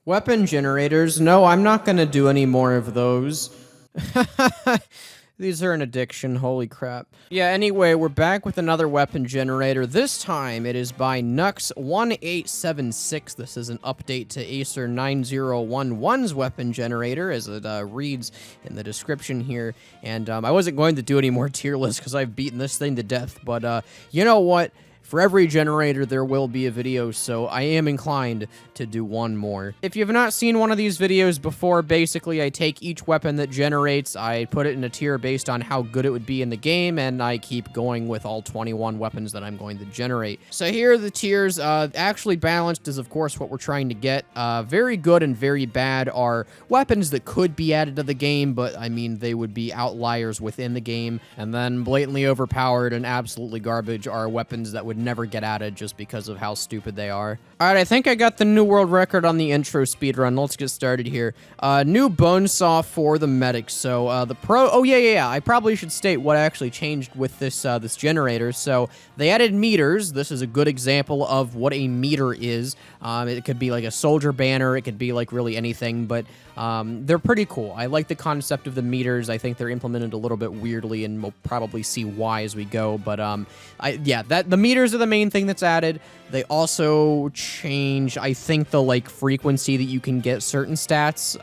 Weapon generators? No, I'm not gonna do any more of those. These are an addiction, holy crap. Yeah, anyway, we're back with another weapon generator. This time, it is by Nux1876. This is an update to Acer 9011's weapon generator, as it reads in the description here. And I wasn't going to do any more tier lists, because I've beaten this thing to death. But you know what? For every generator, there will be a video, so I am inclined to do one more. If you have not seen one of these videos before, basically I take each weapon that generates, I put it in a tier based on how good it would be in the game, and I keep going with all 21 weapons that I'm going to generate. So here are the tiers. Actually balanced is, of course, what we're trying to get. Very good and very bad are weapons that could be added to the game, but, I mean, they would be outliers within the game. And then blatantly overpowered and absolutely garbage are weapons that would never get added just because of how stupid they are. Alright, I think I got the new world record on the intro speedrun. Let's get started here. New bone saw for the medic. So, the pro... Oh, yeah. I probably should state what actually changed with this, this generator. So, they added meters. This is a good example of what a meter is. It could be like a soldier banner. It could be like really anything, but they're pretty cool. I like the concept of the meters. I think they're implemented a little bit weirdly, and we'll probably see why as we go. But the meters are the main thing that's added. They also change, I think, the like frequency that you can get certain stats.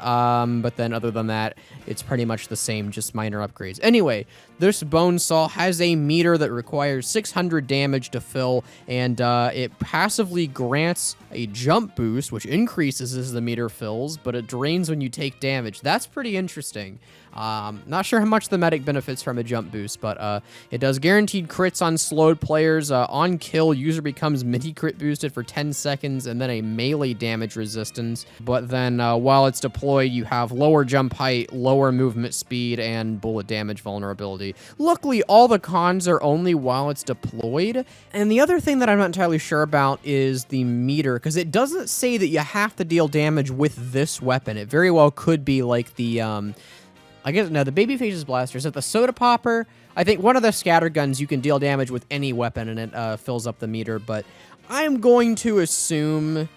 But then other than that, it's pretty much the same, just minor upgrades. Anyway, this bone saw has a meter that requires 600 damage to fill, and it passively grants a jump boost, which increases as the meter fills, but it drains when you take damage. That's pretty interesting. Not sure how much the medic benefits from a jump boost, but it does guaranteed crits on slowed players. On kill, user becomes mini crit boosted for 10 seconds, and then a melee damage resistance. But then while it's deployed, you have lower jump height, lower movement speed, and bullet damage vulnerability. Luckily, all the cons are only while it's deployed. And the other thing that I'm not entirely sure about is the meter, because it doesn't say that you have to deal damage with this weapon. It very well could be like the, I guess, no, the Babyface's blaster. Is it the soda popper? I think one of the scatter guns, you can deal damage with any weapon, and it fills up the meter, but I'm going to assume,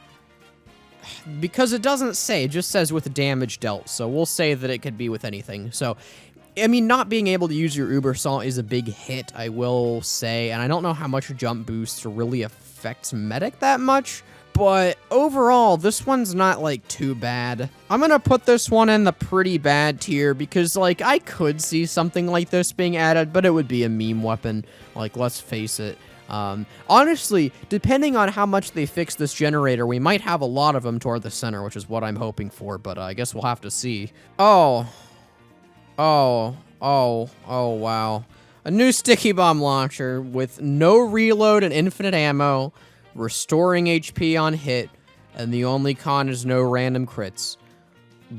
because it doesn't say, it just says with damage dealt, so we'll say that it could be with anything. So, I mean, not being able to use your Uber Saw is a big hit, I will say, and I don't know how much jump boosts really affects medic that much, but overall, this one's not, like, too bad. I'm gonna put this one in the pretty bad tier because, like, I could see something like this being added, but it would be a meme weapon. Like, let's face it. Honestly, depending on how much they fix this generator, we might have a lot of them toward the center, which is what I'm hoping for, but I guess we'll have to see. Oh, wow. A new sticky bomb launcher with no reload and infinite ammo, restoring HP on hit, and the only con is no random crits.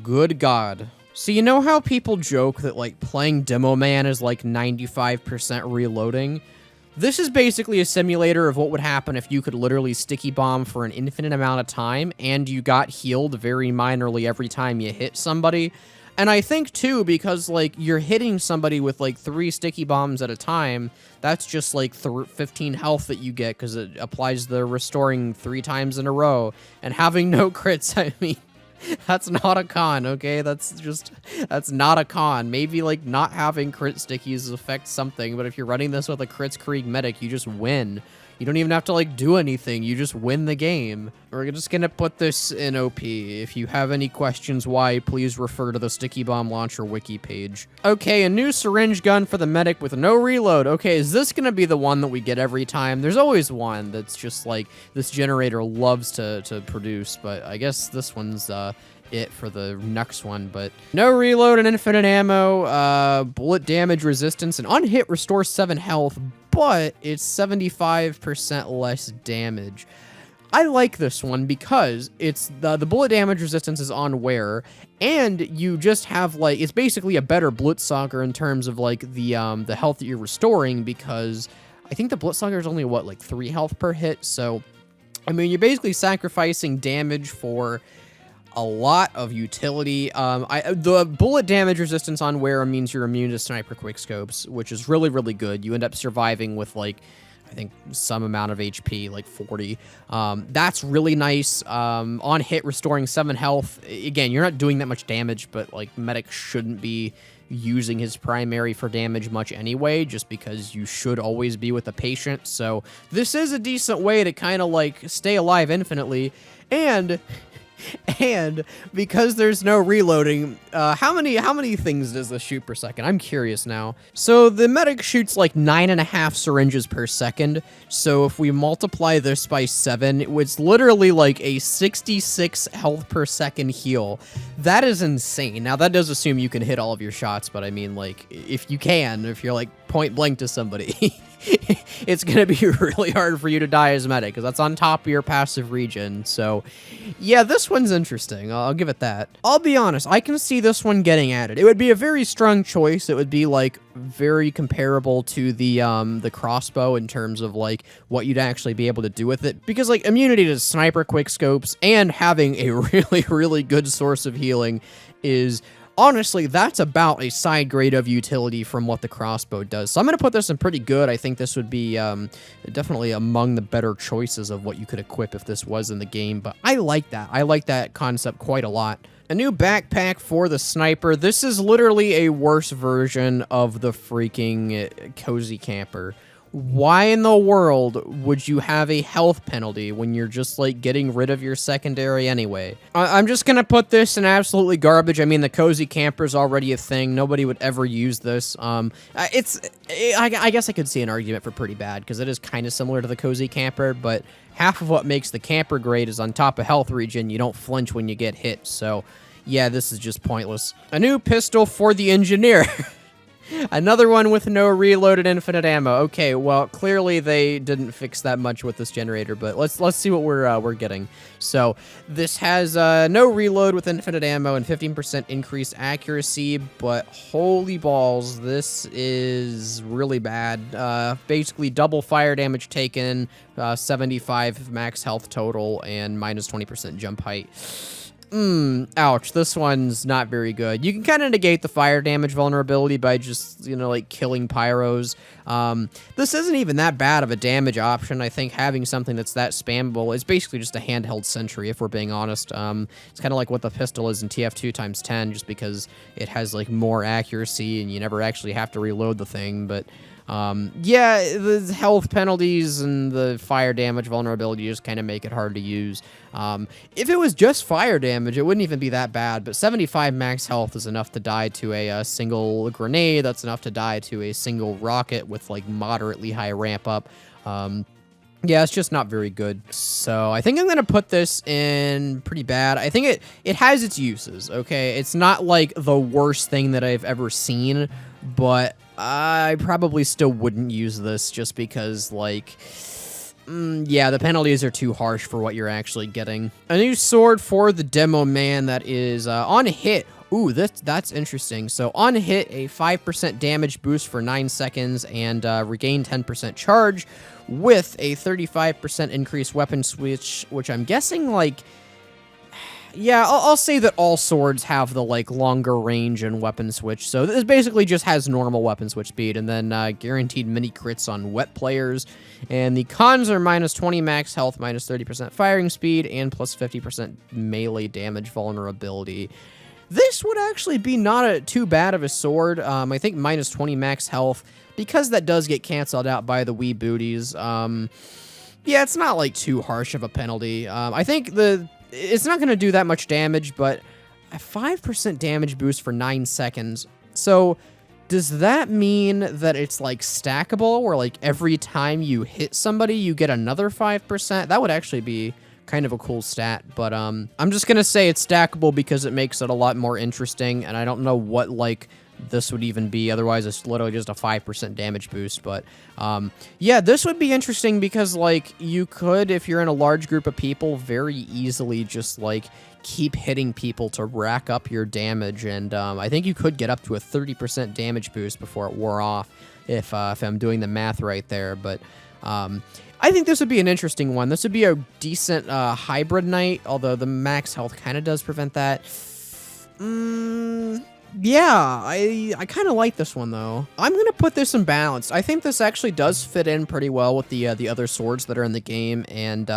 Good God. So you know how people joke that, like, playing Demoman is like 95% reloading? This is basically a simulator of what would happen if you could literally sticky bomb for an infinite amount of time, and you got healed very minorly every time you hit somebody. And I think, too, because, like, you're hitting somebody with, like, 3 sticky bombs at a time, that's just, like, 15 health that you get, because it applies the restoring 3 times in a row. And having no crits, I mean, that's not a con, okay? That's not a con. Maybe, like, not having crit stickies affects something, but if you're running this with a crits Krieg medic, you just win. You don't even have to, like, do anything. You just win the game. We're just gonna put this in OP. If you have any questions why, please refer to the Sticky Bomb Launcher wiki page. Okay, a new syringe gun for the medic with no reload. Okay, is this gonna be the one that we get every time? There's always one that's just, like, this generator loves to produce, but I guess this one's, it for the next one, but no reload and infinite ammo, bullet damage resistance, and on hit restores 7 health, but it's 75% less damage. I like this one because it's the bullet damage resistance is on wear, and you just have, like, it's basically a better Blitzsager in terms of, like, the health that you're restoring, because I think the Blitzsager is only, what, like 3 health per hit, so, I mean, you're basically sacrificing damage for a lot of utility. The bullet damage resistance on wear means you're immune to sniper quickscopes, which is really, really good. You end up surviving with, like, I think some amount of HP, like 40. That's really nice. On hit, restoring 7 health. Again, you're not doing that much damage, but like medic shouldn't be using his primary for damage much anyway, just because you should always be with a patient. So this is a decent way to kind of like stay alive infinitely. And because there's no reloading, how many things does this shoot per second? I'm curious now. So the medic shoots like 9.5 syringes per second. So if we multiply this by 7, it's literally like a 66 health per second heal. That is insane. Now that does assume you can hit all of your shots, but I mean, like, if you can, if you're like point blank to somebody, it's gonna be really hard for you to die as medic, because that's on top of your passive regen. So yeah, this one's interesting. I'll give it that. I'll be honest, I can see this one getting added. It would be a very strong choice. It would be like very comparable to the crossbow in terms of like what you'd actually be able to do with it, because like immunity to sniper quick scopes and having a really good source of healing is, honestly, that's about a side grade of utility from what the crossbow does. So I'm going to put this in pretty good. I think this would be definitely among the better choices of what you could equip if this was in the game. But I like that. I like that concept quite a lot. A new backpack for the sniper. This is literally a worse version of the freaking cozy camper. Why in the world would you have a health penalty when you're just, like, getting rid of your secondary anyway? I'm just gonna put this in absolutely garbage. I mean, the cozy camper's already a thing. Nobody would ever use this. I guess I could see an argument for pretty bad, because it is kind of similar to the cozy camper, but half of what makes the camper great is on top of health regen, you don't flinch when you get hit, so yeah, this is just pointless. A new pistol for the engineer. Another one with no reloaded infinite ammo. Okay, well, clearly they didn't fix that much with this generator, but let's see what we're getting. So this has no reload with infinite ammo and 15% increased accuracy, but holy balls, this is really bad. Basically double fire damage taken, 75 max health total, and minus 20% jump height. Ouch, this one's not very good. You can kind of negate the fire damage vulnerability by just, you know, like, killing pyros. This isn't even that bad of a damage option. I think having something that's that spammable is basically just a handheld sentry, if we're being honest. It's kind of like what the pistol is in TF2 × 10, just because it has, like, more accuracy and you never actually have to reload the thing, but yeah, the health penalties and the fire damage vulnerability just kind of make it hard to use. If it was just fire damage, it wouldn't even be that bad, but 75 max health is enough to die to a single grenade. That's enough to die to a single rocket with, like, moderately high ramp up. Yeah, it's just not very good. So I think I'm going to put this in pretty bad. I think it has its uses, okay? It's not, like, the worst thing that I've ever seen, but I probably still wouldn't use this just because, like, yeah, the penalties are too harsh for what you're actually getting. A new sword for the Demoman that is on hit. Ooh, that's interesting. So on hit, a 5% damage boost for 9 seconds and regain 10% charge with a 35% increased weapon switch, which I'm guessing, like, yeah, I'll say that all swords have the, like, longer range and weapon switch, so this basically just has normal weapon switch speed, and then guaranteed mini crits on wet players, and the cons are minus 20 max health, minus 30% firing speed, and plus 50% melee damage vulnerability. This would actually be not too bad of a sword. I think minus 20 max health, because that does get canceled out by the wee booties. Yeah, it's not, like, too harsh of a penalty. I think it's not going to do that much damage, but a 5% damage boost for 9 seconds. So does that mean that it's, like, stackable, where, like, every time you hit somebody, you get another 5%? That would actually be kind of a cool stat, but I'm just going to say it's stackable because it makes it a lot more interesting, and I don't know what, like, this would even be. Otherwise, it's literally just a 5% damage boost. But yeah, this would be interesting because, like, you could, if you're in a large group of people, very easily just, like, keep hitting people to rack up your damage. And I think you could get up to a 30% damage boost before it wore off, if I'm doing the math right there. But I think this would be an interesting one. This would be a decent hybrid knight, although the max health kind of does prevent that. Yeah, I kind of like this one though. I'm gonna put this in balance. I think this actually does fit in pretty well with the other swords that are in the game, and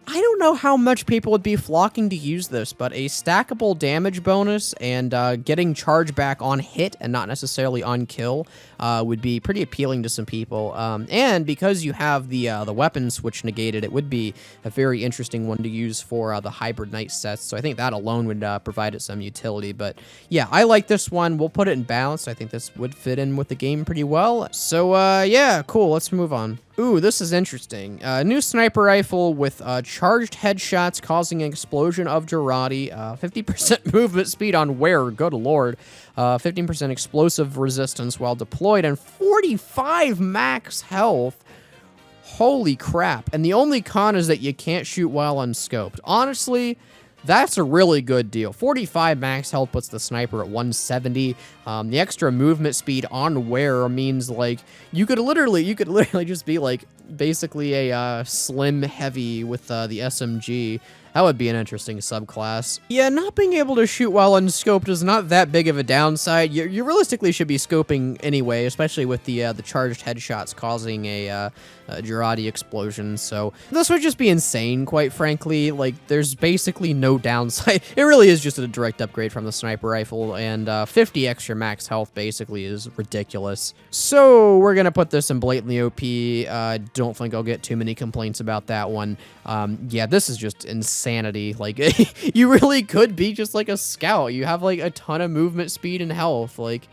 I don't know how much people would be flocking to use this, but a stackable damage bonus and getting charge back on hit and not necessarily on kill would be pretty appealing to some people. And because you have the weapon switch negated, it would be a very interesting one to use for the hybrid knight sets. So I think that alone would provide it some utility. But yeah, I like this one. We'll put it in balance. I think this would fit in with the game pretty well. So yeah, cool. Let's move on. Ooh, this is interesting. New sniper rifle with charged headshots causing an explosion of Girardi, 50% movement speed on wearer, good lord, 15% explosive resistance while deployed, and 45 max health. Holy crap. And the only con is that you can't shoot while unscoped. Honestly, that's a really good deal. 45 max health puts the sniper at 170. The extra movement speed on wearer means like you could literally just be like basically a slim heavy with the SMG. That would be an interesting subclass. Yeah, not being able to shoot while unscoped is not that big of a downside. You realistically should be scoping anyway, especially with the charged headshots causing a Girardi explosion. So this would just be insane, quite frankly. Like, there's basically no downside. It really is just a direct upgrade from the sniper rifle, and 50 extra max health basically is ridiculous. So we're gonna put this in blatantly OP. Don't think I'll get too many complaints about that one. Yeah, this is just insanity. Like, you really could be just like a scout. You have like a ton of movement speed and health. Like,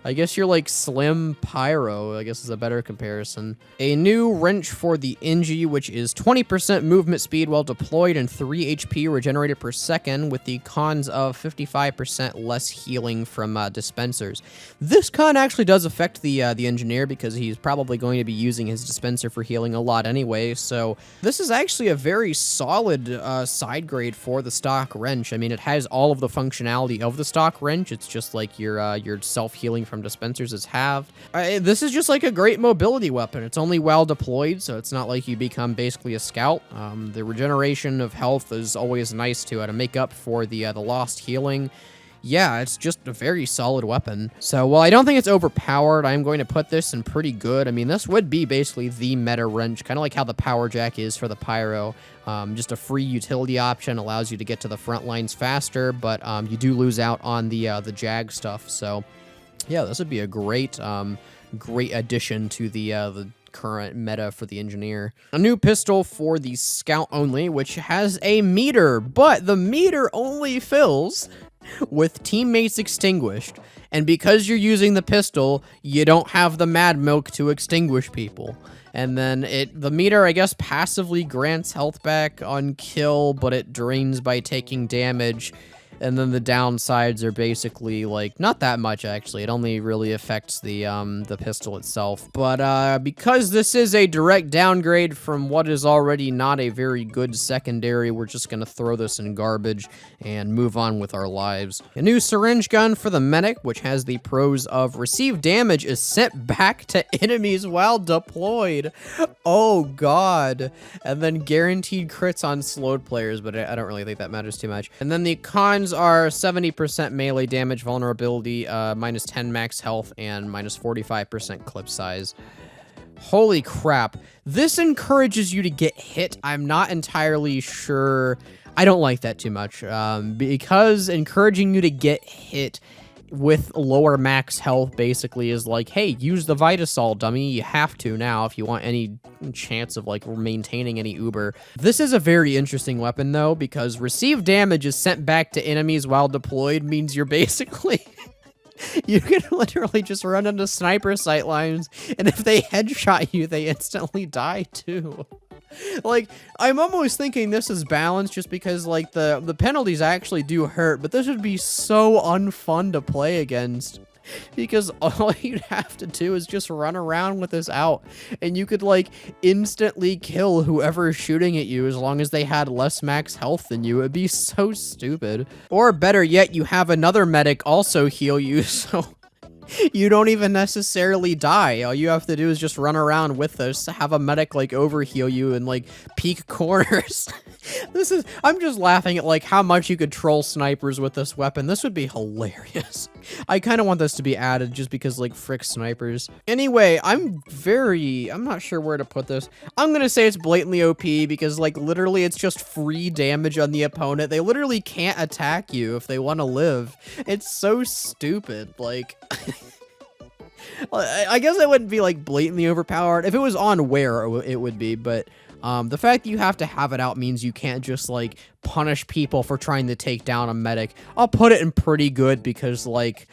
I guess you're like Slim Pyro, I guess is a better comparison. A new wrench for the Ingi, which is 20% movement speed while deployed and 3 HP regenerated per second, with the cons of 55% less healing from dispensers. This con actually does affect the engineer because he's probably going to be using his dispenser for healing a lot anyway, so this is actually a very solid side grade for the stock wrench. I mean, it has all of the functionality of the stock wrench. It's just like your self-healing from dispensers is halved. This is just like a great mobility weapon. It's only while deployed, so it's not like you become basically a scout. The regeneration of health is always nice to make up for the lost healing. Yeah, it's just a very solid weapon. So while I don't think it's overpowered, I'm going to put this in pretty good. I mean, this would be basically the meta wrench, kind of like how the power jack is for the pyro. Just a free utility option, allows you to get to the front lines faster, but you do lose out on the jag stuff. So yeah, this would be a great addition to the current meta for the engineer. A new pistol for the scout only, which has a meter, but the meter only fills with teammates extinguished. And because you're using the pistol, you don't have the mad milk to extinguish people. And then the meter, I guess, passively grants health back on kill, but it drains by taking damage. And then the downsides are basically, like, not that much, actually. It only really affects the pistol itself. But because this is a direct downgrade from what is already not a very good secondary, we're just going to throw this in garbage and move on with our lives. A new syringe gun for the medic, which has the pros of receive damage is sent back to enemies while deployed. Oh, God. And then guaranteed crits on slowed players, but I don't really think that matters too much. And then the cons are 70% melee damage vulnerability, minus 10 max health, and minus 45% clip size. Holy crap. This encourages you to get hit. I'm not entirely sure. I don't like that too much, because encouraging you to get hit with lower max health basically is like, hey, use the Vitasol, dummy. You have to now if you want any chance of like maintaining any uber. This is a very interesting weapon though, because receive damage is sent back to enemies while deployed means you're basically you can literally just run into sniper sightlines, and if they headshot you, they instantly die too. Like, I'm almost thinking this is balanced just because, like, the penalties actually do hurt, but this would be so unfun to play against. Because all you'd have to do is just run around with this out, and you could, like, instantly kill whoever is shooting at you as long as they had less max health than you. It'd be so stupid. Or better yet, you have another medic also heal you, so You don't even necessarily die. All you have to do is just run around with this, have a medic like overheal you and like peek corners. I'm just laughing at like how much you could troll snipers with this weapon. This would be hilarious. I kind of want this to be added just because like frick snipers. Anyway, I'm not sure where to put this. I'm gonna say it's blatantly OP because like literally it's just free damage on the opponent. They literally can't attack you if they want to live. It's so stupid. Like I guess it wouldn't be like blatantly overpowered. If it was on wear, it would be, but the fact that you have to have it out means you can't just like punish people for trying to take down a medic. I'll put it in pretty good because like,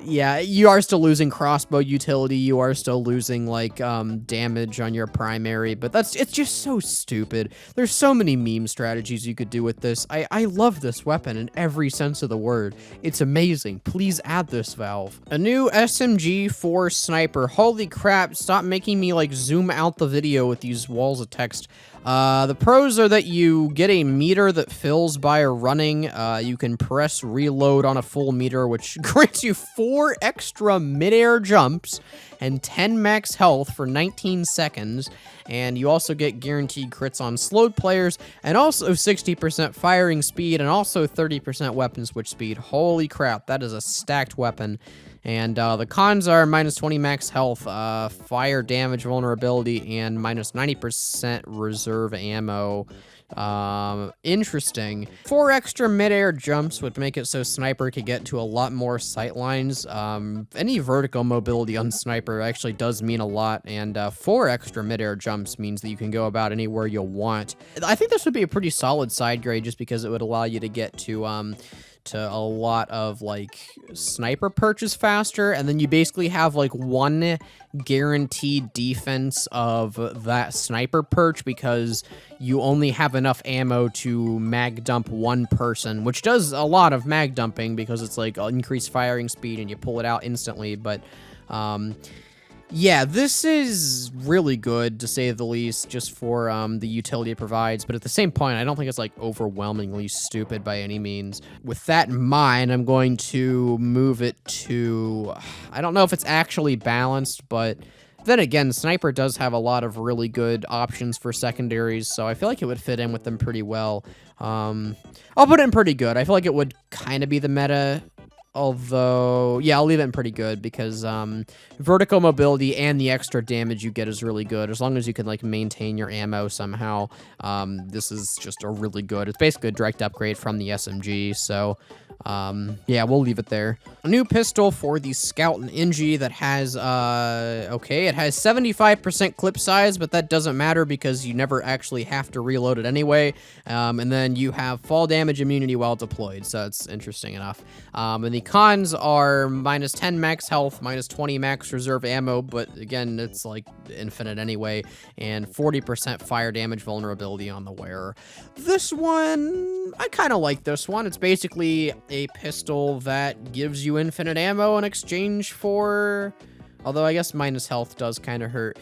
yeah, you are still losing crossbow utility. You are still losing like damage on your primary, but it's just so stupid. There's so many meme strategies you could do with this. I love this weapon in every sense of the word. It's amazing. Please add this, Valve. A new SMG for sniper. Holy crap, stop making me like zoom out the video with these walls of text. The pros are that you get a meter that fills by running. You can press reload on a full meter, which grants you 4 extra midair jumps and 10 max health for 19 seconds. And you also get guaranteed crits on slowed players, and also 60% firing speed, and also 30% weapon switch speed. Holy crap, that is a stacked weapon. And the cons are minus 20 max health, fire damage vulnerability, and minus 90% reserve ammo. Interesting. 4 extra midair jumps would make it so sniper could get to a lot more sight lines. Any vertical mobility on sniper actually does mean a lot, and 4 extra midair jumps means that you can go about anywhere you want. I think this would be a pretty solid side grade just because it would allow you to get to a lot of like sniper perches faster, and then you basically have like one guaranteed defense of that sniper perch because you only have enough ammo to mag dump one person, which does a lot of mag dumping because it's like increased firing speed and you pull it out instantly. But yeah, this is really good, to say the least, just for the utility it provides. But at the same point, I don't think it's, like, overwhelmingly stupid by any means. With that in mind, I'm going to move it to... I don't know if it's actually balanced, but... Then again, Sniper does have a lot of really good options for secondaries, so I feel like it would fit in with them pretty well. I'll put it in pretty good. I feel like it would kind of be the meta... Although, yeah, I'll leave it in pretty good because vertical mobility and the extra damage you get is really good. As long as you can, like, maintain your ammo somehow, this is just a really good... It's basically a direct upgrade from the SMG, so... yeah, we'll leave it there. A new pistol for the Scout and NG that has, okay, it has 75% clip size, but that doesn't matter because you never actually have to reload it anyway. And then you have fall damage immunity while deployed, so it's interesting enough. And the cons are minus 10 max health, minus 20 max reserve ammo, but again, it's like infinite anyway, and 40% fire damage vulnerability on the wearer. This one, I kind of like this one. It's basically a pistol that gives you infinite ammo in exchange for... Although I guess minus health does kind of hurt.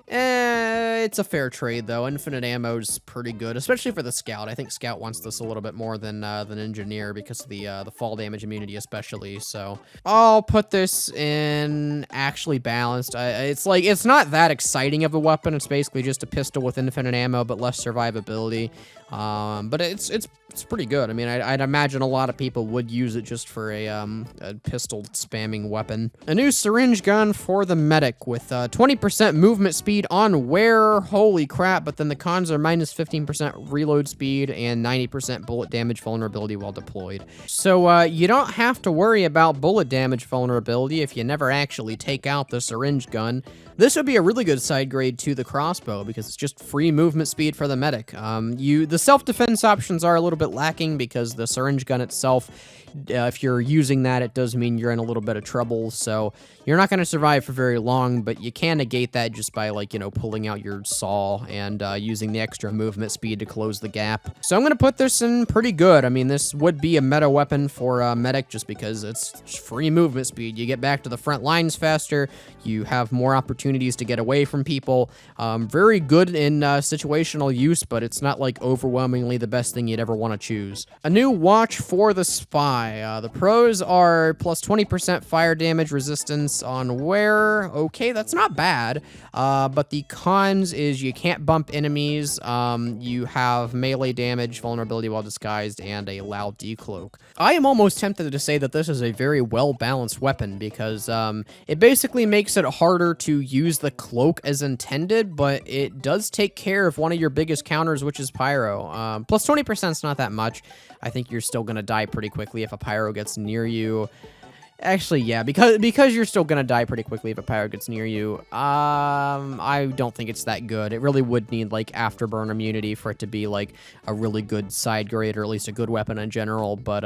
It's a fair trade, though. Infinite ammo is pretty good, especially for the Scout. I think Scout wants this a little bit more than Engineer because of the fall damage immunity especially, so... I'll put this in actually balanced. It's like, it's not that exciting of a weapon. It's basically just a pistol with infinite ammo, but less survivability. But it's pretty good. I mean, I'd imagine a lot of people would use it just for a pistol spamming weapon. A new syringe gun for the medic with 20% movement speed on wear. Holy crap, but then the cons are minus 15% reload speed and 90% bullet damage vulnerability while deployed. So you don't have to worry about bullet damage vulnerability if you never actually take out the syringe gun. This would be a really good side grade to the crossbow because it's just free movement speed for the medic. The self-defense options are a little bit lacking because the syringe gun itself, if you're using that, it does mean you're in a little bit of trouble, so you're not going to survive for very long, but you can negate that just by, like, you know, pulling out your saw and using the extra movement speed to close the gap. So I'm going to put this in pretty good. I mean, this would be a meta weapon for medic just because it's free movement speed. You get back to the front lines faster, you have more opportunities to get away from people. Very good in situational use, but it's not, like, overwhelming overwhelmingly the best thing you'd ever want to choose. A new watch for the spy. The pros are plus 20% fire damage resistance on wear. Okay, that's not bad. But the cons is you can't bump enemies. You have melee damage, vulnerability while disguised, and a loud decloak. I am almost tempted to say that this is a very well-balanced weapon because it basically makes it harder to use the cloak as intended, but it does take care of one of your biggest counters, which is pyro. Plus 20% is not that much. I think you're still gonna die pretty quickly if a pyro gets near you. Actually, yeah, because you're still gonna die pretty quickly if a pyro gets near you. I don't think it's that good. It really would need like afterburn immunity for it to be like a really good side grade, or at least a good weapon in general. But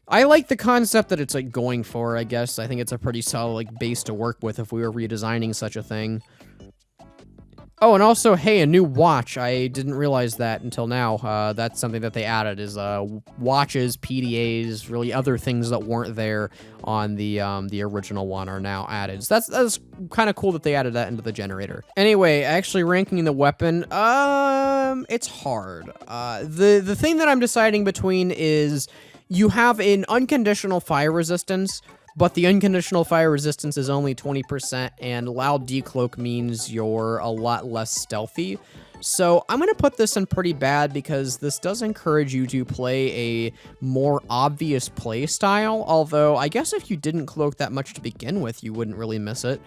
I like the concept that it's like going for. I guess I think it's a pretty solid like base to work with if we were redesigning such a thing. Oh, and also, hey, a new watch. I didn't realize that until now. That's something that they added is watches, PDAs, really other things that weren't there on the original one are now added. So that's kind of cool that they added that into the generator. Anyway, actually ranking the weapon, it's hard. The thing that I'm deciding between is you have an unconditional fire resistance, but the unconditional fire resistance is only 20%, and loud decloak means you're a lot less stealthy. So I'm going to put this in pretty bad because this does encourage you to play a more obvious play style, although I guess if you didn't cloak that much to begin with, you wouldn't really miss it.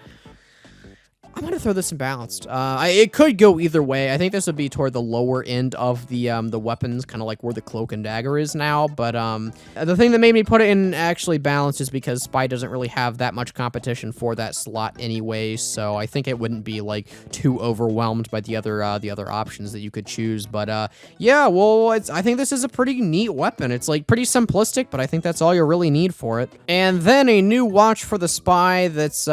I'm going to throw this in balanced. It could go either way. I think this would be toward the lower end of the weapons, kind of like where the cloak and dagger is now. But the thing that made me put it in actually balanced is because Spy doesn't really have that much competition for that slot anyway. So I think it wouldn't be like too overwhelmed by the other options that you could choose. But yeah, well, I think this is a pretty neat weapon. It's like pretty simplistic, but I think that's all you really need for it. And then a new watch for the Spy that's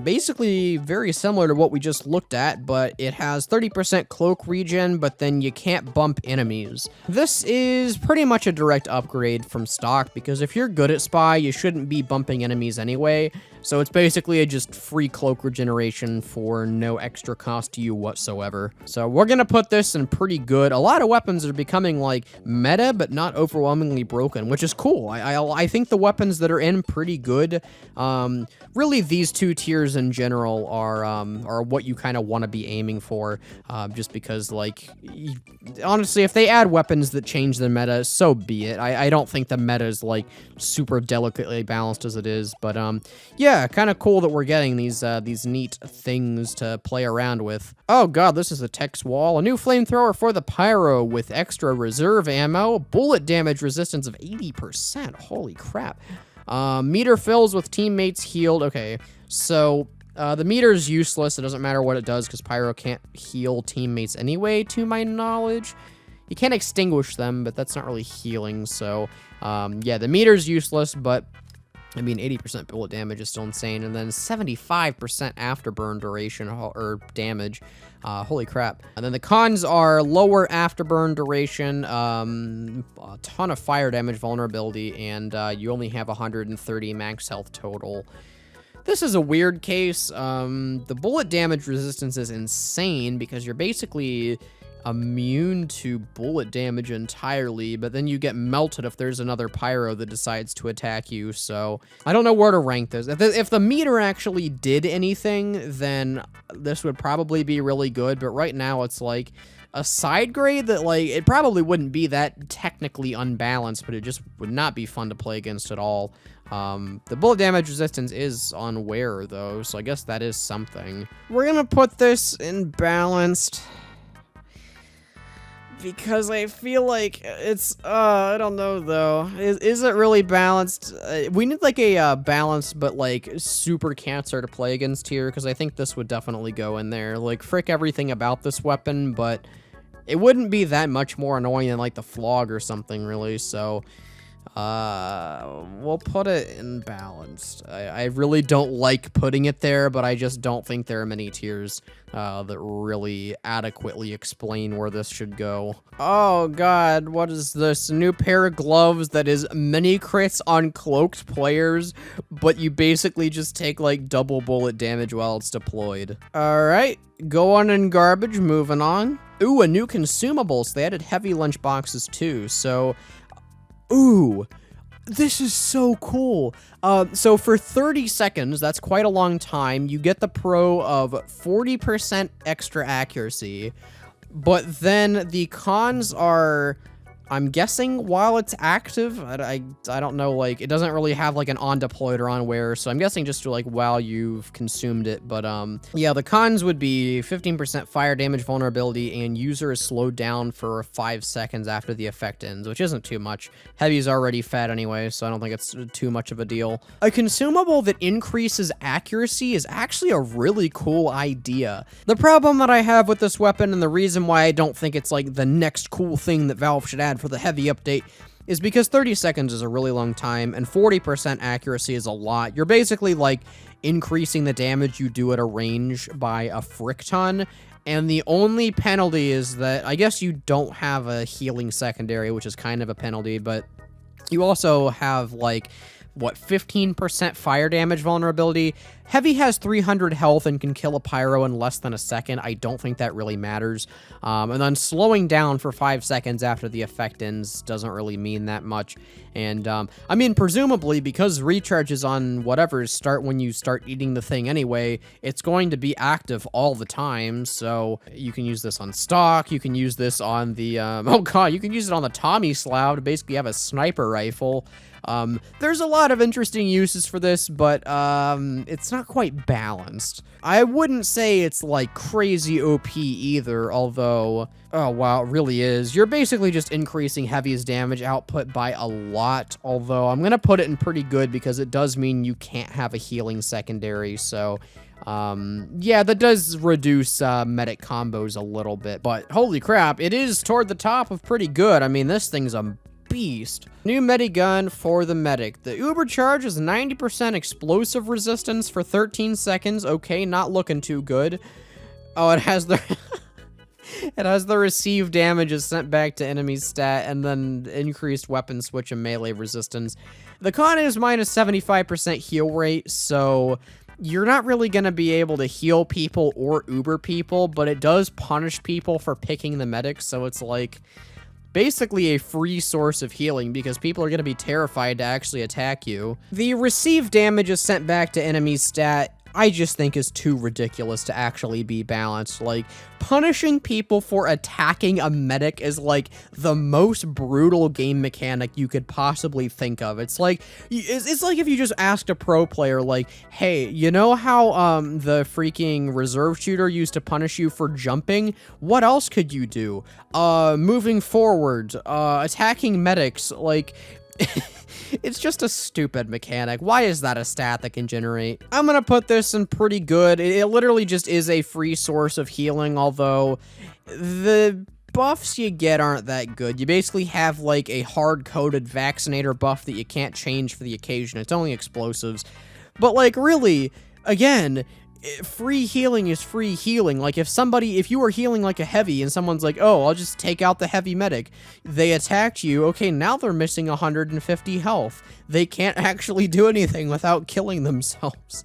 basically very similar to what we just looked at, but it has 30% cloak regen, but then you can't bump enemies. This is pretty much a direct upgrade from stock, because if you're good at Spy, you shouldn't be bumping enemies anyway. So it's basically a just free cloak regeneration for no extra cost to you whatsoever. So we're gonna put this in pretty good. A lot of weapons are becoming like meta, but not overwhelmingly broken, which is cool. I think the weapons that are in pretty good. Really, these two tiers in general are what you kind of want to be aiming for. Just because, like, honestly, if they add weapons that change the meta, so be it. I don't think the meta is like super delicately balanced as it is, but yeah, kind of cool that we're getting these neat things to play around with. Oh god, this is a text wall. A new flamethrower for the pyro with extra reserve ammo, bullet damage resistance of 80%. Holy crap. Meter fills with teammates healed. Okay, so the meter is useless. It doesn't matter what it does because pyro can't heal teammates anyway, to my knowledge. You can't extinguish them, but that's not really healing. So yeah, the meter's useless, but I mean, 80% bullet damage is still insane, and then 75% afterburn duration or damage. Holy crap. And then the cons are lower afterburn duration, a ton of fire damage vulnerability, and you only have 130 max health total. This is a weird case. The bullet damage resistance is insane because you're basically immune to bullet damage entirely, but then you get melted if there's another pyro that decides to attack you. So I don't know where to rank this. If the meter actually did anything, then this would probably be really good, but right now it's like a side grade that, like, it probably wouldn't be that technically unbalanced, but it just would not be fun to play against at all. The bullet damage resistance is on wear though, so I guess that is something. We're gonna put this in balanced because I feel like it's, I don't know though. Is it really balanced? We need like a balanced but like super cancer to play against here, because I think this would definitely go in there. Like, frick everything about this weapon, but it wouldn't be that much more annoying than like the flog or something really, so we'll put it in balanced. I really don't like putting it there, but I just don't think there are many tiers that really adequately explain where this should go. Oh god, what is this? A new pair of gloves that is mini crits on cloaked players, but you basically just take like double bullet damage while it's deployed. Alright, go on in garbage, moving on. Ooh, a new consumables. They added heavy lunch boxes too. So, ooh, this is so cool. So for 30 seconds, that's quite a long time, you get the pro of 40% extra accuracy. But then the cons are, I'm guessing while it's active, I don't know, like, it doesn't really have, like, an on-deployed or on-wear, so I'm guessing just, like, while you've consumed it, but, yeah, the cons would be 15% fire damage vulnerability, and user is slowed down for 5 seconds after the effect ends, which isn't too much. Heavy's already fat anyway, so I don't think it's too much of a deal. A consumable that increases accuracy is actually a really cool idea. The problem that I have with this weapon, and the reason why I don't think it's, like, the next cool thing that Valve should add for the heavy update, is because 30 seconds is a really long time and 40% accuracy is a lot. You're basically like increasing the damage you do at a range by a frick ton, and the only penalty is that I guess you don't have a healing secondary, which is kind of a penalty, but you also have like, what, 15% fire damage vulnerability. Heavy has 300 health and can kill a pyro in less than a second. I don't think that really matters. And then slowing down for 5 seconds after the effect ends doesn't really mean that much. And, I mean, presumably, because recharges on whatever start when you start eating the thing anyway, it's going to be active all the time, so you can use this on stock, you can use this on the, oh god, you can use it on the Tommy Slough to basically have a sniper rifle. There's a lot of interesting uses for this, but, it's not quite balanced. I wouldn't say it's, like, crazy OP either, although, oh wow, it really is. You're basically just increasing Heavy's damage output by a lot, although I'm gonna put it in pretty good because it does mean you can't have a healing secondary, so, yeah, that does reduce, medic combos a little bit, but holy crap, it is toward the top of pretty good. I mean, this thing's a beast. New medigun for the medic. The Uber charge is 90% explosive resistance for 13 seconds. Okay, not looking too good. Oh, it has the it has the received damage is sent back to enemies stat, and then increased weapon switch and melee resistance. The con is minus 75% heal rate, so you're not really going to be able to heal people or Uber people, but it does punish people for picking the medic, so it's like basically a free source of healing because people are going to be terrified to actually attack you. The received damage is sent back to enemies stat, I just think is too ridiculous to actually be balanced. Like, punishing people for attacking a medic is like the most brutal game mechanic you could possibly think of. It's like if you just asked a pro player, like, hey, you know how the freaking reserve shooter used to punish you for jumping? What else could you do? Moving forward, attacking medics, like it's just a stupid mechanic. Why is that a stat that can generate? I'm gonna put this in pretty good. It literally just is a free source of healing, although the buffs you get aren't that good. You basically have like a hard-coded vaccinator buff that you can't change for the occasion. It's only explosives. But like, really, again, free healing is free healing. Like, if you were healing like a heavy and someone's like, oh, I'll just take out the heavy medic, they attacked you, okay, now they're missing 150 health. They can't actually do anything without killing themselves.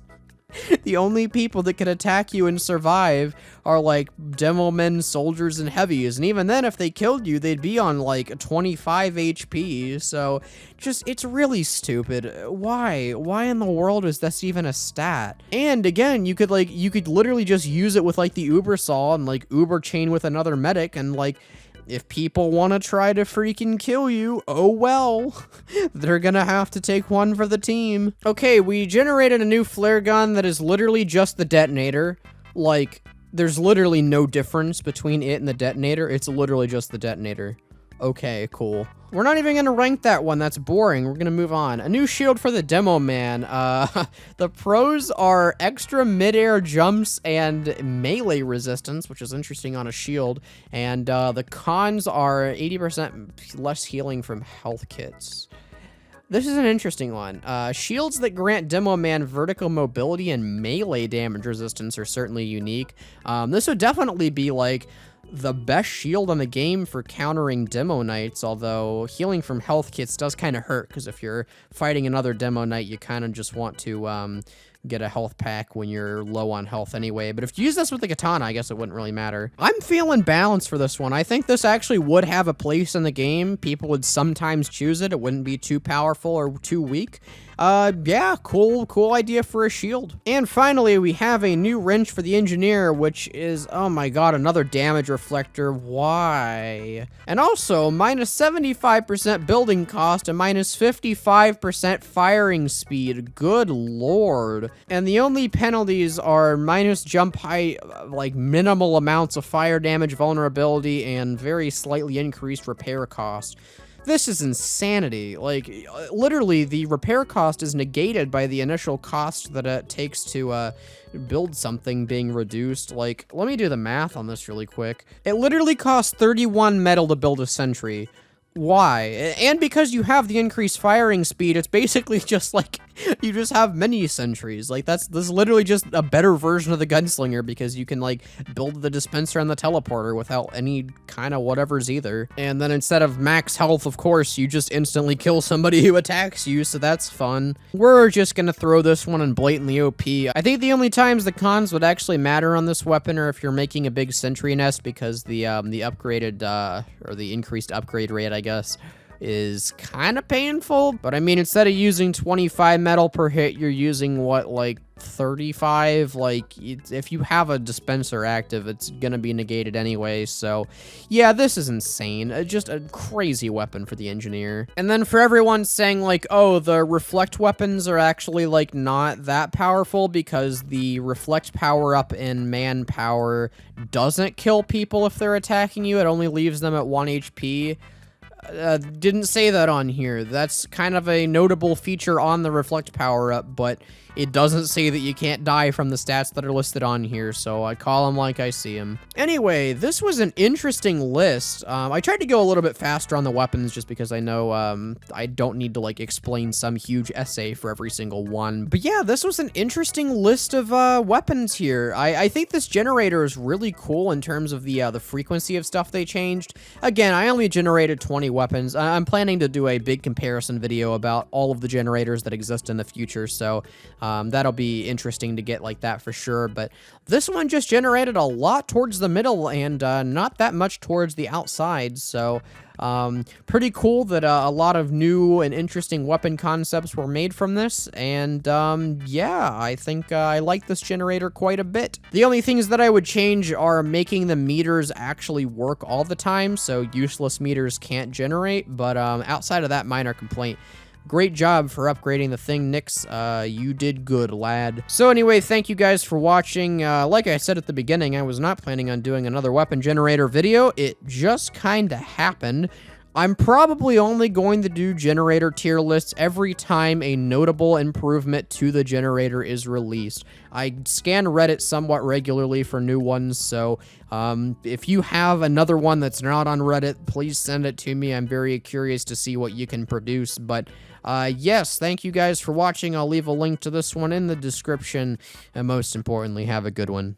The only people that can attack you and survive are like Demoman, soldiers, and heavies, and even then, if they killed you, they'd be on like 25 HP, so it's really stupid. Why in the world is this even a stat? And again, you could literally just use it with like the Uber saw and like Uber chain with another medic, and like, if people want to try to freaking kill you, oh well. They're gonna have to take one for the team. Okay, we generated a new flare gun that is literally just the detonator. Like, there's literally no difference between it and the detonator. It's literally just the detonator. Okay, cool. We're not even gonna rank that one. That's boring. We're gonna move on. A new shield for the Demoman. The pros are extra mid-air jumps and melee resistance, which is interesting on a shield. And the cons are 80% less healing from health kits. This is an interesting one. Shields that grant Demoman vertical mobility and melee damage resistance are certainly unique. This would definitely be like the best shield on the game for countering Demo Knights, although healing from health kits does kind of hurt, because if you're fighting another Demo Knight, you kind of just want to get a health pack when you're low on health anyway. But if you use this with the katana, I guess it wouldn't really matter. I'm feeling balanced for this one. I think this actually would have a place in the game. People would sometimes choose it. It wouldn't be too powerful or too weak. Yeah, cool idea for a shield. And finally, we have a new wrench for the engineer, which is, oh my god, another damage reflector. Why? And also, minus 75% building cost and minus 55% firing speed. Good lord. And the only penalties are minus jump height, like minimal amounts of fire damage vulnerability, and very slightly increased repair cost. This is insanity. Like, literally, the repair cost is negated by the initial cost that it takes to build something being reduced. Like, let me do the math on this really quick. It literally costs 31 metal to build a sentry. Why? And because you have the increased firing speed, it's basically just like, you just have mini sentries. Like, this is literally just a better version of the gunslinger, because you can, like, build the dispenser and the teleporter without any kind of whatevers either. And then instead of max health, of course, you just instantly kill somebody who attacks you, so that's fun. We're just gonna throw this one in blatantly OP. I think the only times the cons would actually matter on this weapon are if you're making a big sentry nest, because the upgraded, or the increased upgrade rate, I guess, is kind of painful. But I mean, instead of using 25 metal per hit, you're using what, like 35? Like, if you have a dispenser active, it's gonna be negated anyway. So yeah, this is insane. Just a crazy weapon for the engineer. And then for everyone saying like, oh, the reflect weapons are actually like not that powerful because the reflect power up in manpower doesn't kill people if they're attacking you. It only leaves them at 1 HP. Didn't say that on here. That's kind of a notable feature on the reflect power up, but it doesn't say that you can't die from the stats that are listed on here, so I call them like I see them. Anyway, this was an interesting list. I tried to go a little bit faster on the weapons just because I know I don't need to like explain some huge essay for every single one. But yeah, this was an interesting list of weapons here. I think this generator is really cool in terms of the frequency of stuff they changed. Again, I only generated 20 weapons. I'm planning to do a big comparison video about all of the generators that exist in the future, so that'll be interesting to get like that for sure. But this one just generated a lot towards the middle and not that much towards the outside, so pretty cool that a lot of new and interesting weapon concepts were made from this. And yeah, I think I like this generator quite a bit. The only things that I would change are making the meters actually work all the time, so useless meters can't generate. But outside of that minor complaint, great job for upgrading the thing, Nyx. You did good, lad. So anyway, thank you guys for watching. Like I said at the beginning, I was not planning on doing another weapon generator video. It just kind of happened. I'm probably only going to do generator tier lists every time a notable improvement to the generator is released. I scan Reddit somewhat regularly for new ones, so if you have another one that's not on Reddit, please send it to me. I'm very curious to see what you can produce. But yes, thank you guys for watching. I'll leave a link to this one in the description, and most importantly, have a good one.